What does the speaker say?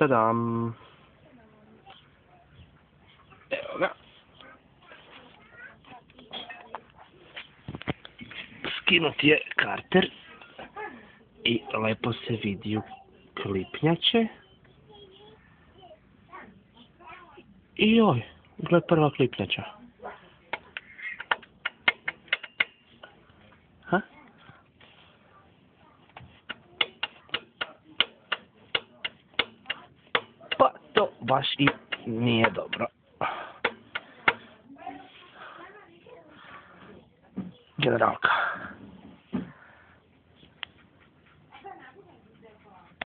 Tadam. Evo ga. Skinut je karter. I lepo se vidi klipnjače. I joj, gled prva klipnjača. Ha? Pa to baš i nije dobro. Generalka.